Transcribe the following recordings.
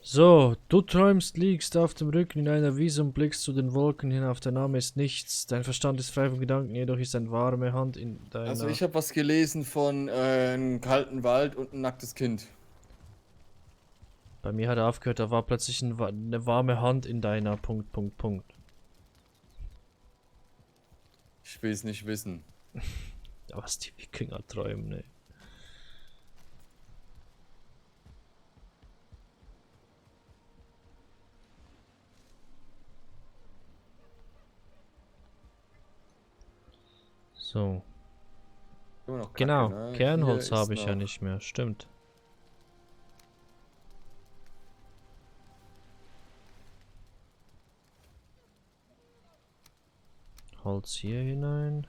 So, du träumst, liegst auf dem Rücken in einer Wiese und blickst zu den Wolken hinauf. Dein Name ist nichts. Dein Verstand ist frei von Gedanken, jedoch ist eine warme Hand in Also deiner. ich habe was gelesen von einem kalten Wald und ein nacktes Kind. Bei mir hat er aufgehört, da war plötzlich eine warme Hand in deiner. Punkt, Punkt, Punkt. Ich will es nicht wissen. Ja, was die Wikinger träumen, ne? So. Immer noch Kacke, Genau, ne? Hier Kernholz ist habe ich ja noch. nicht mehr, stimmt. Holz hier hinein.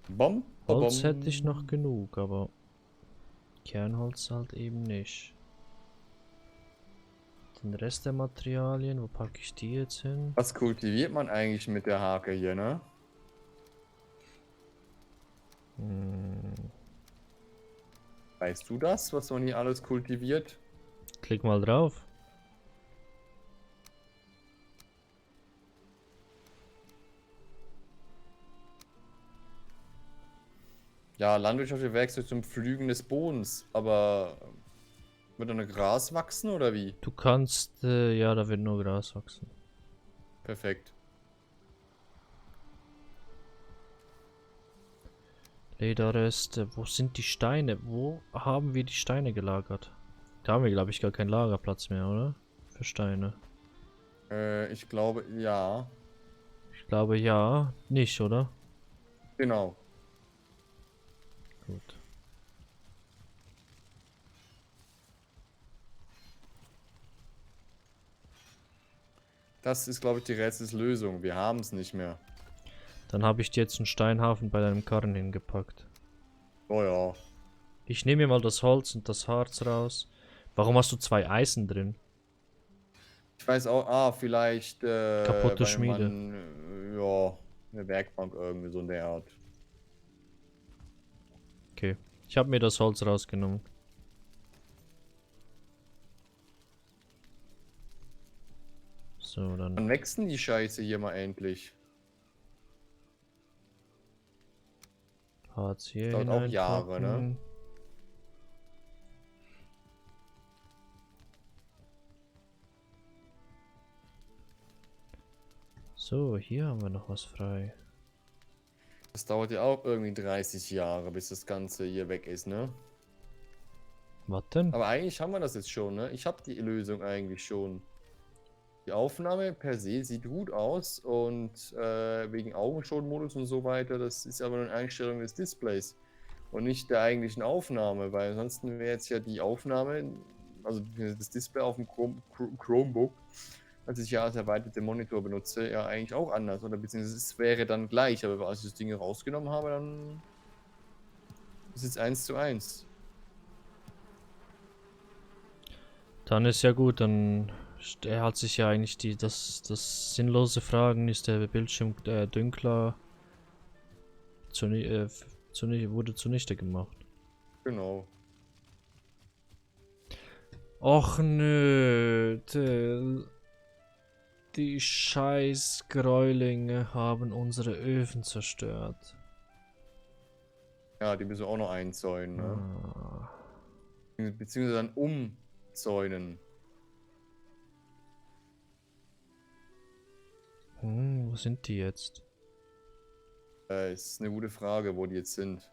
Bom, Holz hätte ich noch bom. genug, aber Kernholz halt eben nicht. Den Rest der Materialien, wo packe ich die jetzt hin? Was kultiviert man eigentlich mit der Hake hier, ne? Hm, Weißt du das, was man hier alles kultiviert? klick mal drauf. Ja, landwirtschaftliche Werkzeug zum Pflügen des Bodens. Aber wird da noch Gras wachsen oder wie? Du kannst, ja, da wird nur Gras wachsen. Perfekt. Lederreste, wo sind die Steine? Wo haben wir die Steine gelagert? Da haben wir, glaube ich, gar keinen Lagerplatz mehr, oder? Für Steine. Ich glaube, ja. Ich glaube ja, nicht, oder? Genau. Gut. Das ist, glaube ich, die Rätselslösung. Wir haben es nicht mehr. Dann habe ich dir jetzt einen Steinhafen bei deinem Karren hingepackt. Oh ja. Ich nehme mir mal das Holz und das Harz raus. Warum hast du zwei Eisen drin? Ich weiß auch, vielleicht Kaputte weil Schmiede. man, ja, eine Werkbank irgendwie so in der Art. Okay. Ich habe mir das Holz rausgenommen. So, dann Wann wächst denn die Scheiße hier mal endlich? Harz hier Dauert auch Jahre, ne? hineinpacken. So, hier haben wir noch was frei. Das dauert ja auch irgendwie 30 Jahre, bis das Ganze hier weg ist, ne? Was denn? Aber eigentlich haben wir das jetzt schon, ne? Ich habe die Lösung eigentlich schon. Die Aufnahme per se sieht gut aus und wegen Augenschonmodus und so weiter, das ist aber nur eine Einstellung des Displays und nicht der eigentlichen Aufnahme, weil ansonsten wäre jetzt ja die Aufnahme, also das Display auf dem Chromebook, als ich ja als erweiterte Monitor benutze, ja eigentlich auch anders oder beziehungsweise es wäre dann gleich, aber als ich das Ding rausgenommen habe, dann ist es 1:1. Dann ist ja gut, dann er hat sich ja eigentlich das sinnlose Fragen, ist der Bildschirm dünkler, wurde zunichte gemacht. Genau. Och nö, die scheiß Gräulinge haben unsere Öfen zerstört. Ja, die müssen wir auch noch einzäunen, ne? Ah. Beziehungsweise dann umzäunen. Wo sind die jetzt? Ist eine gute Frage, wo die jetzt sind.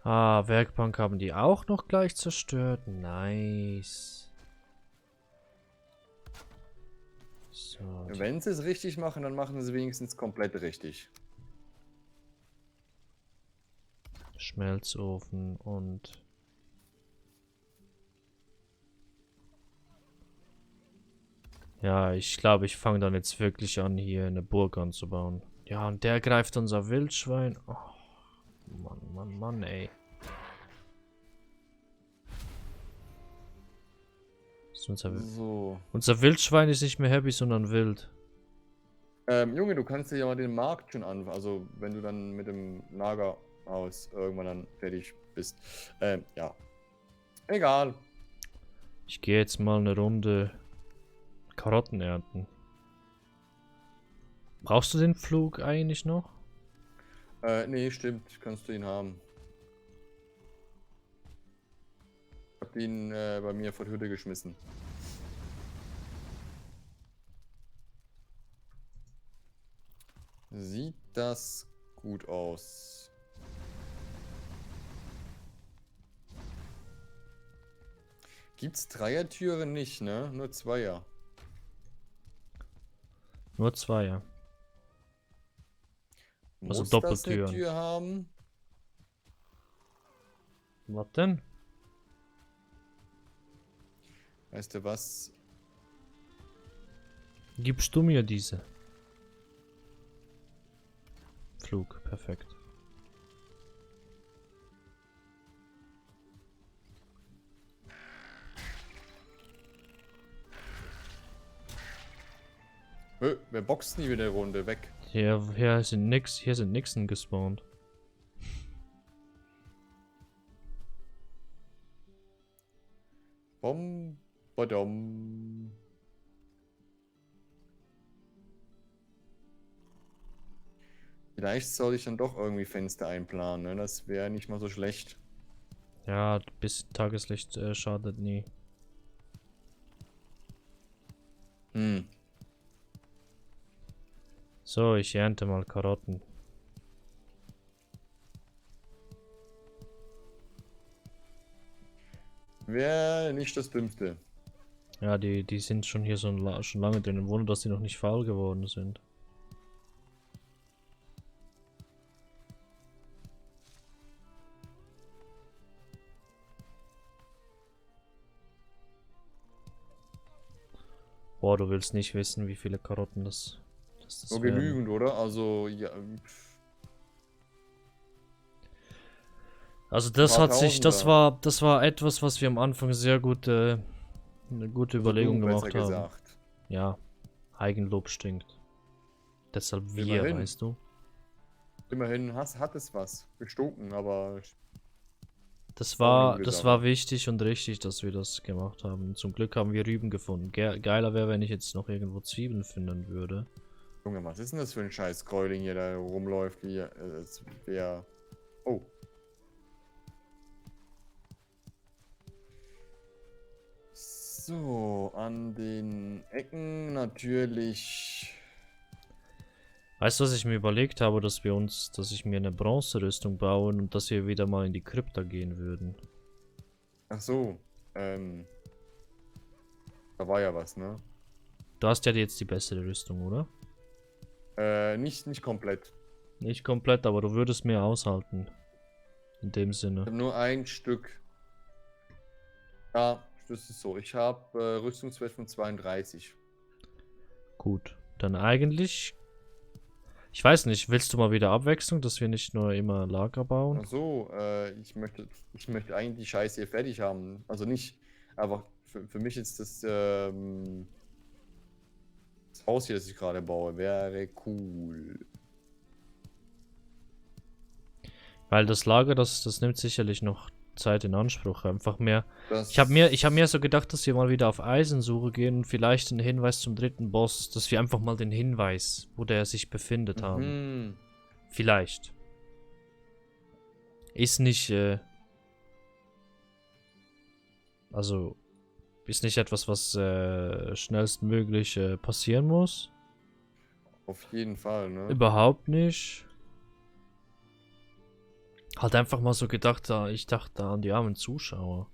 Ah, Werkbank haben die auch noch gleich zerstört. Nice. So, Wenn sie es richtig machen, dann machen sie es wenigstens komplett richtig. Schmelzofen und... Ja, ich glaube, ich fange dann jetzt wirklich an, hier eine Burg anzubauen. Ja, und der greift unser Wildschwein. Oh, Mann, Mann, Mann, ey. Ist So. unser Wildschwein ist nicht mehr happy, sondern wild. Junge, du kannst dir ja mal den Markt schon an. Also, wenn du dann mit dem Lager aus irgendwann dann fertig bist. Ja. Egal. Ich gehe jetzt mal eine Runde Karotten ernten. Brauchst du den Flug eigentlich noch? Nee, stimmt. Kannst du ihn haben. Ich hab ihn bei mir vor die Hütte geschmissen. Sieht das gut aus? Gibt's Dreiertüren nicht, ne? Nur Zweier. Nur 2, ja. Also Muss das eine Doppeltüren. Tür haben? Was denn? Weißt du was? Gibst du mir diese? Flug, perfekt. Wer boxt nie wieder eine Runde weg? Hier sind Nixen gespawnt. Bom, badom. Vielleicht soll ich dann doch irgendwie Fenster einplanen, ne? Das wäre nicht mal so schlecht. Ja, bis Tageslicht schadet nie. Hm. So, ich ernte mal Karotten. Wäre nicht das Dümmste. Ja, die sind schon hier schon lange drin. Wunder, dass die noch nicht faul geworden sind. Boah, du willst nicht wissen, wie viele Karotten das So werden. genügend, oder? Also, ja. Also das Paar hat sich, Tausender. das war etwas, was wir am Anfang sehr gut, eine gute Also Überlegung du, besser gemacht haben. gesagt. Ja, Eigenlob stinkt. Deshalb wir, Immerhin. weißt du. Immerhin hat es was. Gestunken, aber Das ist auch eine gute das Sache. war wichtig und richtig, dass wir das gemacht haben. Zum Glück haben wir Rüben gefunden. Geiler wäre, wenn ich jetzt noch irgendwo Zwiebeln finden würde. Junge, was ist denn das für ein scheiß Gräuling hier, da rumläuft, wie es wäre. Oh. So, an den Ecken natürlich. Weißt du, was ich mir überlegt habe, dass ich mir eine Bronzerüstung bauen und dass wir wieder mal in die Krypta gehen würden. Ach so, da war ja was, ne? Du hast ja jetzt die bessere Rüstung, oder? Nicht komplett. Nicht komplett, aber du würdest mehr aushalten. In dem Ich Sinne. habe nur ein Stück. Ja, das ist so. Ich habe Rüstungswert von 32. Gut. Dann eigentlich. Ich weiß nicht, willst du mal wieder Abwechslung, dass wir nicht nur immer Lager bauen? Ach so, ich möchte eigentlich die Scheiße hier fertig haben. Also nicht, aber für mich ist das Haus hier, das ich gerade baue, wäre cool. Weil das Lager, das nimmt sicherlich noch Zeit in Anspruch. Einfach mehr. Das, Ich hab mir so gedacht, dass wir mal wieder auf Eisensuche gehen und vielleicht einen Hinweis zum dritten Boss, dass wir einfach mal den Hinweis, wo der sich befindet, haben. Mhm. Vielleicht. Ist nicht, also, ist nicht etwas, was schnellstmöglich passieren muss. Auf jeden Fall, ne? Überhaupt nicht. Halt einfach mal so gedacht, ich dachte an die armen Zuschauer.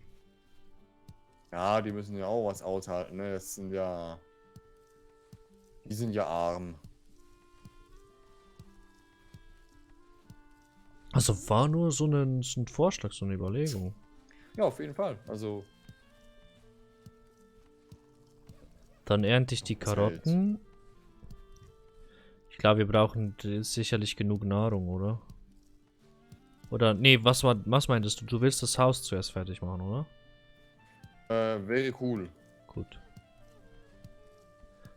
Ja, die müssen ja auch was aushalten, ne? Das sind ja. Die sind ja arm. Also war nur so ein Vorschlag, so eine Überlegung. Ja, auf jeden Fall. Also, Dann ernte ich die das hält. Karotten. Ich glaube, wir brauchen sicherlich genug Nahrung, oder? Oder, nee, was meintest du? Du willst das Haus zuerst fertig machen, oder? Wäre cool. Gut.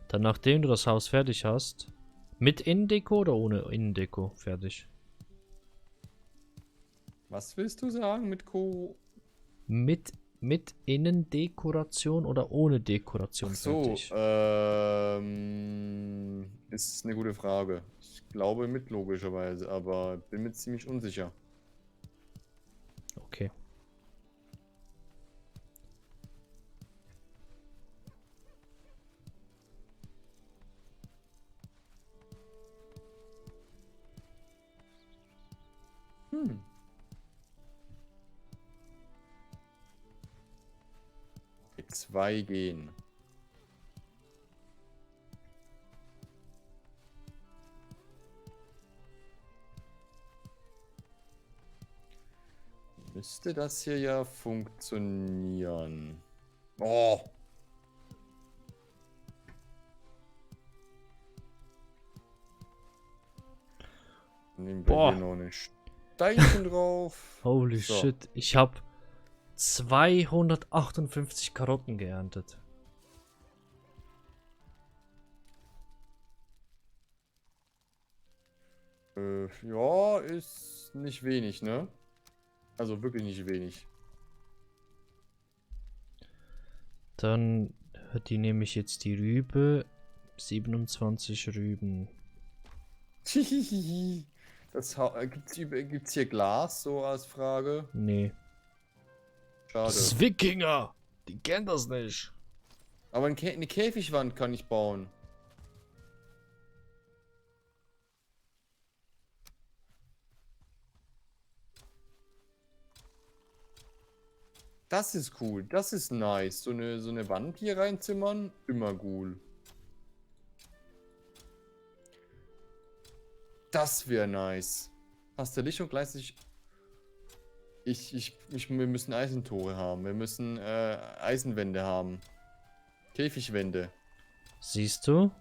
Dann, nachdem du das Haus fertig hast, mit Innendeko oder ohne Innendeko fertig? Was willst du sagen mit Mit Innendekoration oder ohne Dekoration Ach so, fertig? ist eine gute Frage. Ich glaube mit logischerweise, aber bin mir ziemlich unsicher. Okay. Hm. Mit 2 gehen. Müsste das hier ja funktionieren. Oh! Nehmen wir hier Boah, noch eine Steinchen drauf. holy So. shit. Ich habe 258 Karotten geerntet. Ja, ist nicht wenig, ne? Also wirklich nicht wenig. Dann, die nehme ich jetzt die Rübe. 27 Rüben. Gibt's hier Glas, so als Frage? Nee. Schade. Das ist Wikinger. Die kennen das nicht. Aber eine Käfigwand kann ich bauen. Das ist cool, das ist nice. So eine Wand hier reinzimmern, immer cool. Das wäre nice. Hast du Licht und gleichzeitig... wir müssen Eisentore haben. Wir müssen Eisenwände haben. Käfigwände. Siehst du?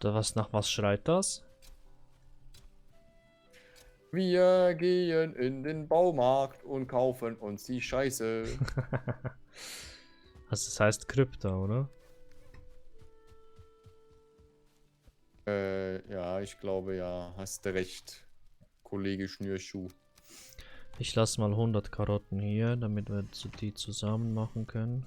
Nach was schreit das? Wir gehen in den Baumarkt und kaufen uns die Scheiße. Also das heißt Krypta, oder? Ja, ich glaube ja. Hast du recht. Kollege Schnürschuh. Ich lasse mal 100 Karotten hier, damit wir die zusammen machen können.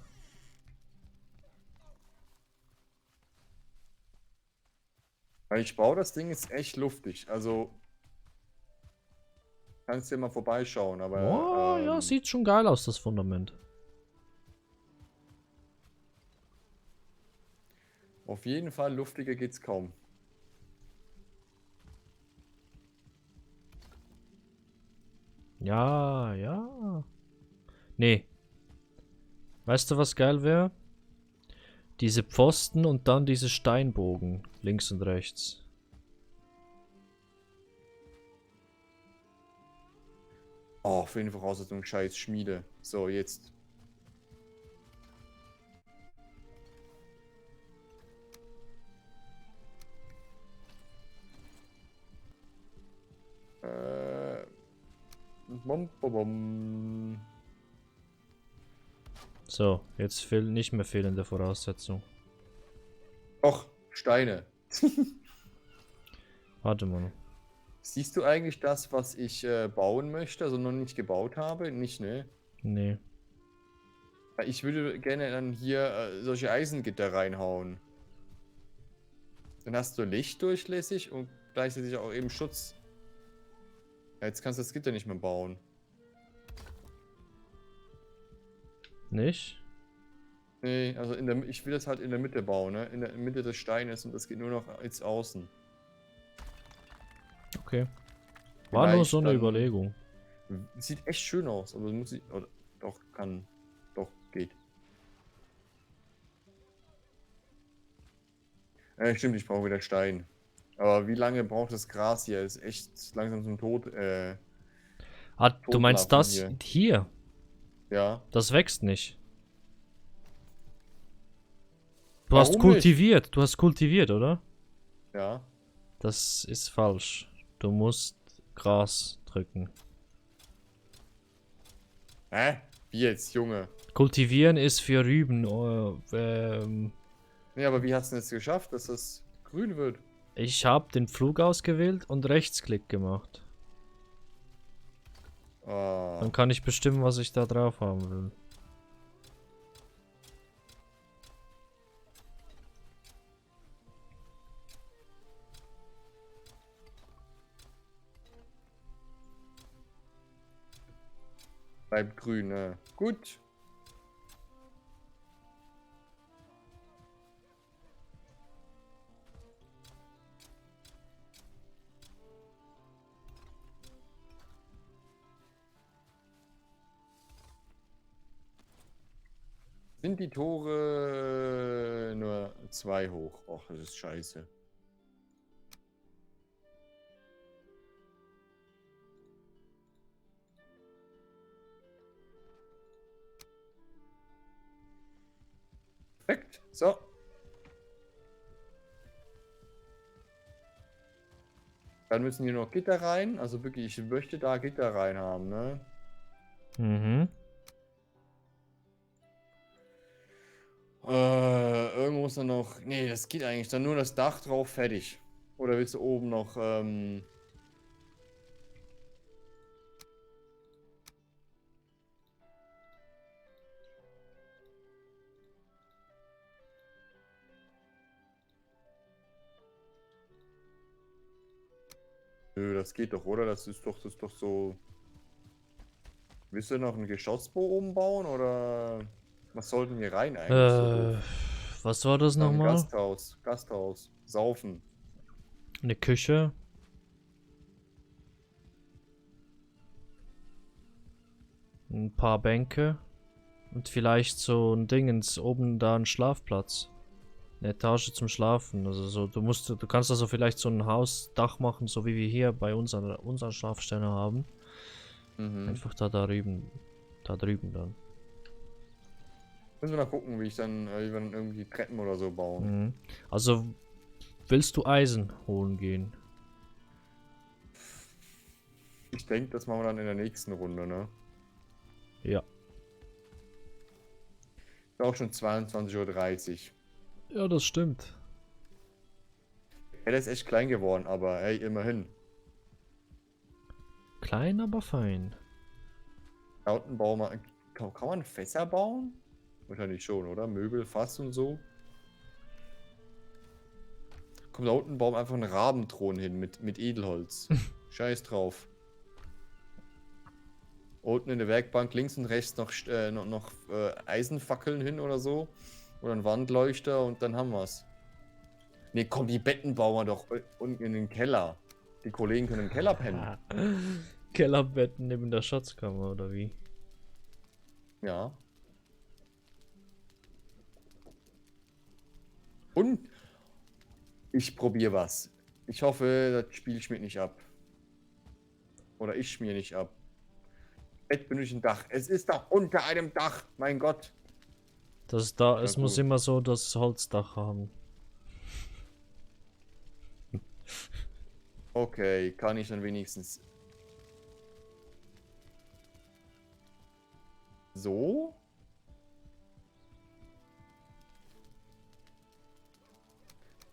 Weil ich baue das Ding ist echt luftig. Also kannst dir mal vorbeischauen, aber Oh, ja, sieht schon geil aus, das Fundament. auf jeden Fall luftiger geht's kaum. Ja, ja. Nee. Weißt du, was geil wäre? Diese Pfosten und dann diese Steinbogen. Links und rechts. Oh, für eine Voraussetzung scheiß Schmiede. So, jetzt. Bom, bom, bom. So, jetzt fehlt nicht mehr fehlende Voraussetzung. Och, Steine. Warte mal. Siehst du eigentlich das, was ich bauen möchte, also noch nicht gebaut habe? Nicht, ne? Nee. Weil ich würde gerne dann hier solche Eisengitter reinhauen. Dann hast du Licht durchlässig und gleichzeitig auch eben Schutz. Ja, jetzt kannst du das Gitter nicht mehr bauen. Nicht? Nee, also ich will das halt in der Mitte bauen, ne? In der Mitte des Steines und das geht nur noch ins Außen. Okay. War nur Vielleicht so eine dann- Überlegung. Sieht echt schön aus, aber muss ich. Oder, doch, kann. Doch, geht. Stimmt, ich brauche wieder Stein. Aber wie lange braucht das Gras hier? Ist echt langsam zum Tod. Ah, du meinst Totlachen das hier. hier? Ja. Das wächst nicht. Du Warum hast nicht? kultiviert. Du hast kultiviert, oder? Ja. Das ist falsch. Du musst Gras drücken. Hä? Wie jetzt, Junge? Kultivieren ist für Rüben. Nee, aber wie hast du es geschafft, dass das grün wird? Ich habe den Flug ausgewählt und Rechtsklick gemacht. Ah. Dann kann ich bestimmen, was ich da drauf haben will. Bleibt grün, ne? Gut. Sind die Tore nur 2 hoch? Och, das ist scheiße. Perfekt. So. Dann müssen hier noch Gitter rein. Also wirklich, ich möchte da Gitter rein haben, ne? Mhm. Irgendwo muss dann noch. Nee, das geht eigentlich. Dann nur das Dach drauf, fertig. Oder willst du oben noch. Nö, das geht doch, oder? Das ist doch so. Willst du noch ein Geschossbau oben bauen? Oder was sollten hier rein eigentlich? So doof? Was war das Ein nochmal? Gasthaus. Gasthaus. Saufen. Eine Küche. Ein paar Bänke. Und vielleicht so ein Dingens, oben da ein Schlafplatz. Eine Etage zum Schlafen. Also so, du kannst also vielleicht so ein Hausdach machen, so wie wir hier bei unserer Schlafstelle haben. Mhm. Einfach da drüben dann. Müssen wir mal gucken, wie wir dann irgendwie Treppen oder so bauen. Mhm. Also willst du Eisen holen gehen? Ich denke, das machen wir dann in der nächsten Runde, ne? Ja. Ist auch schon 22:30 Uhr. Ja, das stimmt. Ja, der ist echt klein geworden, aber hey, immerhin. Klein, aber fein. Da unten bauen wir. Kann man Fässer bauen? Wahrscheinlich schon, oder? Möbel, Fass und so. Komm, da unten bauen wir einfach einen Rabenthron hin mit Edelholz. Scheiß drauf. Unten in der Werkbank links und rechts noch Eisenfackeln hin oder so. Oder ein Wandleuchter und dann haben wir's. Ne, komm, die Betten bauen wir doch unten in den Keller. Die Kollegen können im Keller pennen. Kellerbetten neben der Schatzkammer, oder wie? Ja. Und ich probiere was. Ich hoffe, das Spiel schmiert nicht ab. Oder ich schmier nicht ab. Bett benötigt ein Dach. Es ist doch unter einem Dach. Mein Gott. Es muss gut. immer so das Holzdach haben. Okay, kann ich dann wenigstens so?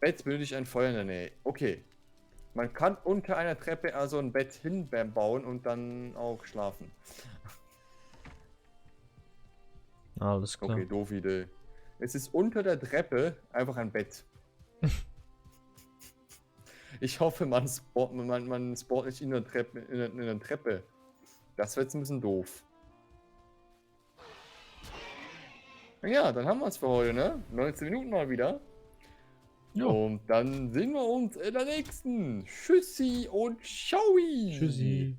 Bett benötigt ein Feuer in der Nähe. Okay. Man kann unter einer Treppe also ein Bett hinbauen und dann auch schlafen. Alles klar. Okay, doof Idee. Es ist unter der Treppe einfach ein Bett. Ich hoffe, man spawnt nicht in der Treppe. Das wird jetzt ein bisschen doof. Ja, dann haben wir es für heute, ne? 19 Minuten mal wieder. Ja. Und dann sehen wir uns in der nächsten. Tschüssi und ciao. Tschüssi.